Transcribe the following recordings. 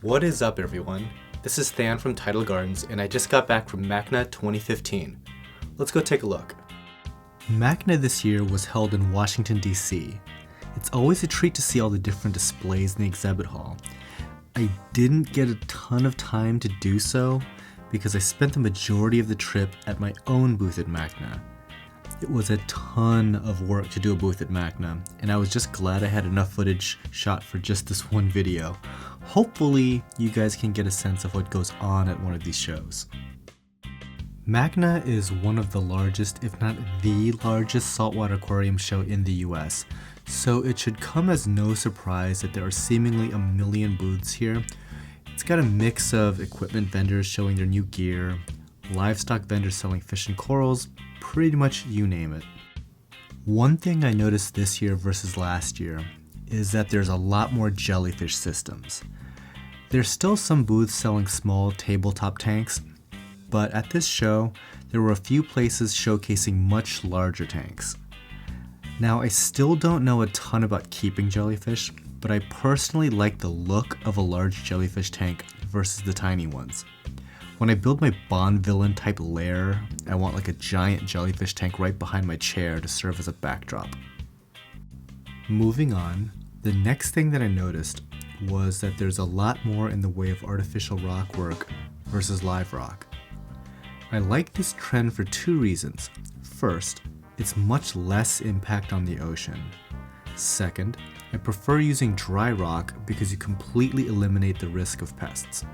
What is up, everyone? This is Than from Tidal Gardens, and I just got back from MACNA 2015. Let's go take a look. MACNA this year was held in Washington, D.C. It's always a treat to see all the different displays in the exhibit hall. I didn't get a ton of time to do so because I spent the majority of the trip at my own booth at MACNA. It was a ton of work to do a booth at MACNA, and I was just glad I had enough footage shot for just this one video. Hopefully, you guys can get a sense of what goes on at one of these shows. MACNA is one of the largest, if not the largest, saltwater aquarium show in the US, so it should come as no surprise that there are seemingly a million booths here. It's got a mix of equipment vendors showing their new gear, livestock vendors selling fish and corals, pretty much you name it. One thing I noticed this year versus last year is that there's a lot more jellyfish systems. There's still some booths selling small tabletop tanks, but at this show, there were a few places showcasing much larger tanks. Now, I still don't know a ton about keeping jellyfish, but I personally like the look of a large jellyfish tank versus the tiny ones. When I build my Bond villain type lair, I want like a giant jellyfish tank right behind my chair to serve as a backdrop. Moving on, the next thing that I noticed was that there's a lot more in the way of artificial rock work versus live rock. I like this trend for two reasons. First, it's much less impact on the ocean. Second, I prefer using dry rock because you completely eliminate the risk of pests.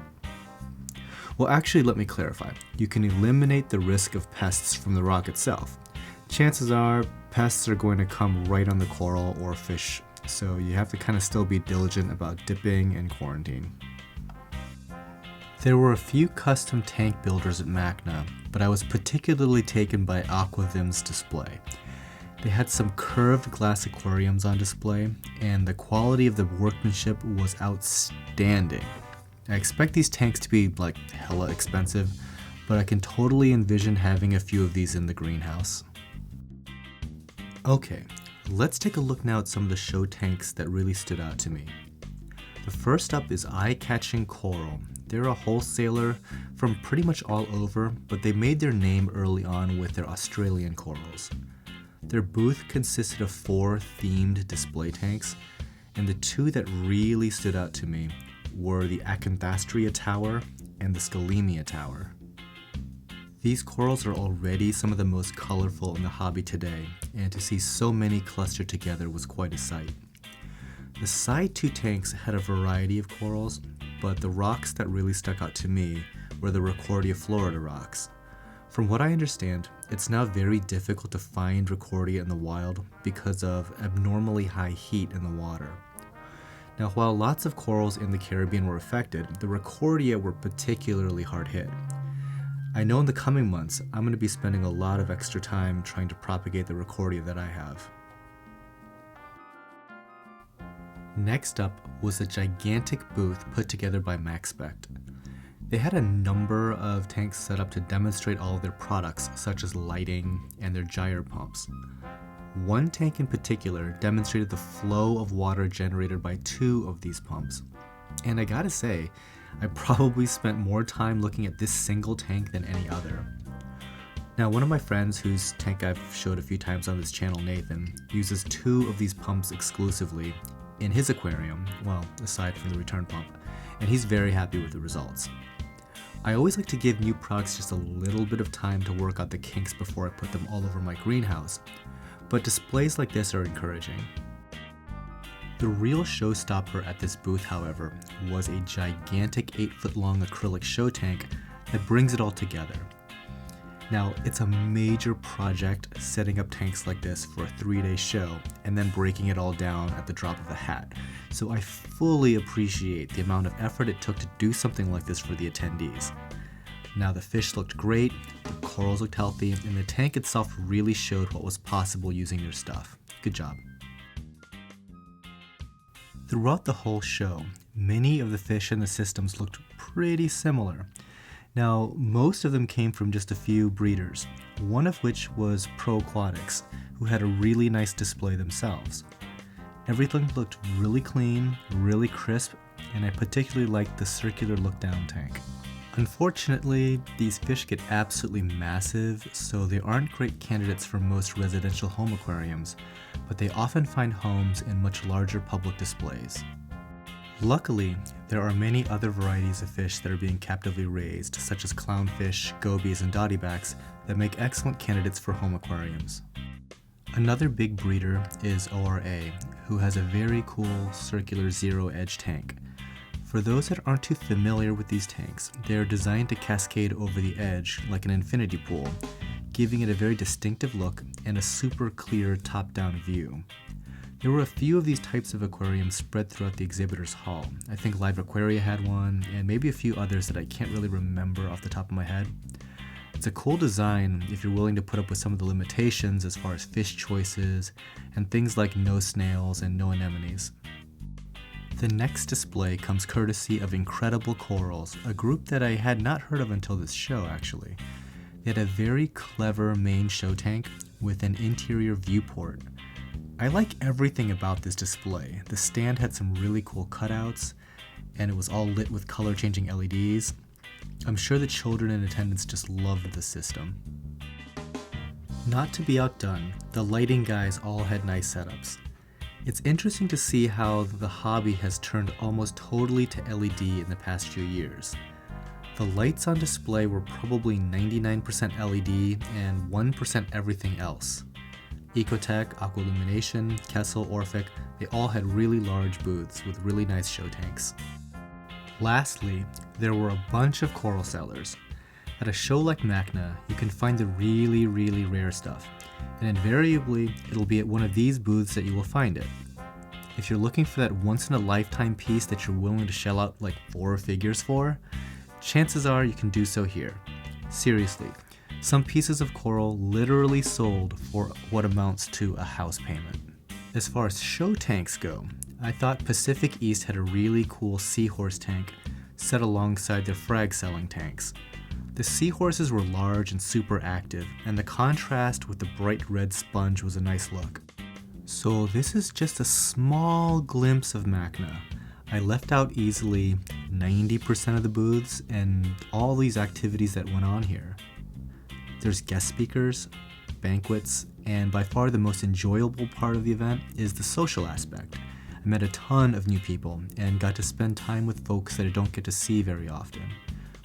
Well, actually, let me clarify. You can eliminate the risk of pests from the rock itself. Chances are pests are going to come right on the coral or fish, so you have to kind of still be diligent about dipping and quarantine. There were a few custom tank builders at MACNA, but I was particularly taken by Aquavim's display. They had some curved glass aquariums on display, and the quality of the workmanship was outstanding. I expect these tanks to be like hella expensive, but I can totally envision having a few of these in the greenhouse. Okay, let's take a look now at some of the show tanks that really stood out to me. The first up is Eye-Catching Coral. They're a wholesaler from pretty much all over, but they made their name early on with their Australian corals. Their booth consisted of 4 themed display tanks, and the two that really stood out to me were the Acanthastria Tower and the Scalemia Tower. These corals are already some of the most colorful in the hobby today, and to see so many clustered together was quite a sight. The side 2 tanks had a variety of corals, but the rocks that really stuck out to me were the Rickordia Florida rocks. From what I understand, it's now very difficult to find Rickordia in the wild because of abnormally high heat in the water. Now, while lots of corals in the Caribbean were affected, the Rickordia were particularly hard hit. I know in the coming months, I'm going to be spending a lot of extra time trying to propagate the Rickordia that I have. Next up was a gigantic booth put together by MacSpect. They had a number of tanks set up to demonstrate all of their products, such as lighting and their gyre pumps. One tank in particular demonstrated the flow of water generated by 2 of these pumps. And I gotta say, I probably spent more time looking at this single tank than any other. Now, one of my friends whose tank I've showed a few times on this channel, Nathan, uses 2 of these pumps exclusively in his aquarium, well, aside from the return pump, and he's very happy with the results. I always like to give new products just a little bit of time to work out the kinks before I put them all over my greenhouse, but displays like this are encouraging. The real showstopper at this booth, however, was a gigantic 8-foot-long acrylic show tank that brings it all together. Now, it's a major project setting up tanks like this for a 3-day show and then breaking it all down at the drop of a hat, so I fully appreciate the amount of effort it took to do something like this for the attendees. Now, the fish looked great, the corals looked healthy, and the tank itself really showed what was possible using their stuff. Good job. Throughout the whole show, many of the fish in the systems looked pretty similar. Now, most of them came from just a few breeders, one of which was Pro Aquatics, who had a really nice display themselves. Everything looked really clean, really crisp, and I particularly like the circular look-down tank. Unfortunately, these fish get absolutely massive, so they aren't great candidates for most residential home aquariums, but they often find homes in much larger public displays. Luckily, there are many other varieties of fish that are being captively raised, such as clownfish, gobies, and dottybacks, that make excellent candidates for home aquariums. Another big breeder is ORA, who has a very cool circular zero-edge tank. For those that aren't too familiar with these tanks, they are designed to cascade over the edge like an infinity pool, giving it a very distinctive look and a super clear top-down view. There were a few of these types of aquariums spread throughout the exhibitor's hall. I think Live Aquaria had one, and maybe a few others that I can't really remember off the top of my head. It's a cool design if you're willing to put up with some of the limitations as far as fish choices and things like no snails and no anemones. The next display comes courtesy of Incredible Corals, a group that I had not heard of until this show actually. They had a very clever main show tank with an interior viewport. I like everything about this display. The stand had some really cool cutouts, and it was all lit with color-changing LEDs. I'm sure the children in attendance just loved the system. Not to be outdone, the lighting guys all had nice setups. It's interesting to see how the hobby has turned almost totally to LED in the past few years. The lights on display were probably 99% LED and 1% everything else. Ecotech, Aqualumination, Kessel, Orphic, they all had really large booths with really nice show tanks. Lastly, there were a bunch of coral sellers. At a show like MACNA, you can find the really, really rare stuff, and invariably, it'll be at one of these booths that you will find it. If you're looking for that once-in-a-lifetime piece that you're willing to shell out like 4 figures for, chances are you can do so here. Seriously, some pieces of coral literally sold for what amounts to a house payment. As far as show tanks go, I thought Pacific East had a really cool seahorse tank set alongside their frag selling tanks. The seahorses were large and super active, and the contrast with the bright red sponge was a nice look. So this is just a small glimpse of MACNA. I left out easily 90% of the booths and all these activities that went on here. There's guest speakers, banquets, and by far the most enjoyable part of the event is the social aspect. I met a ton of new people and got to spend time with folks that I don't get to see very often.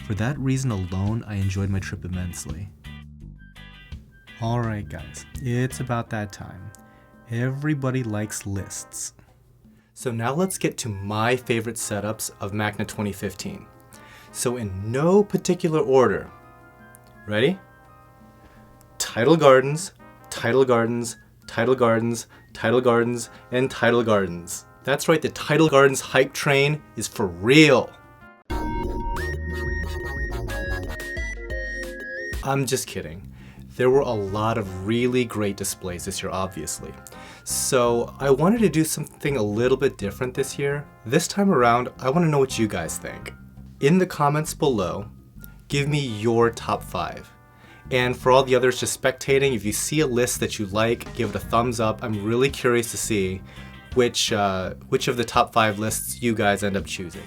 For that reason alone, I enjoyed my trip immensely. Alright guys, it's about that time. Everybody likes lists. So now let's get to my favorite setups of MACNA 2015. So in no particular order. Ready? Tidal Gardens, Tidal Gardens, Tidal Gardens, Tidal Gardens, and Tidal Gardens. That's right, the Tidal Gardens hype train is for real. I'm just kidding. There were a lot of really great displays this year, obviously. So I wanted to do something a little bit different this year. This time around, I want to know what you guys think. In the comments below, give me your top 5. And for all the others just spectating, if you see a list that you like, give it a thumbs up. I'm really curious to see which of the top 5 lists you guys end up choosing.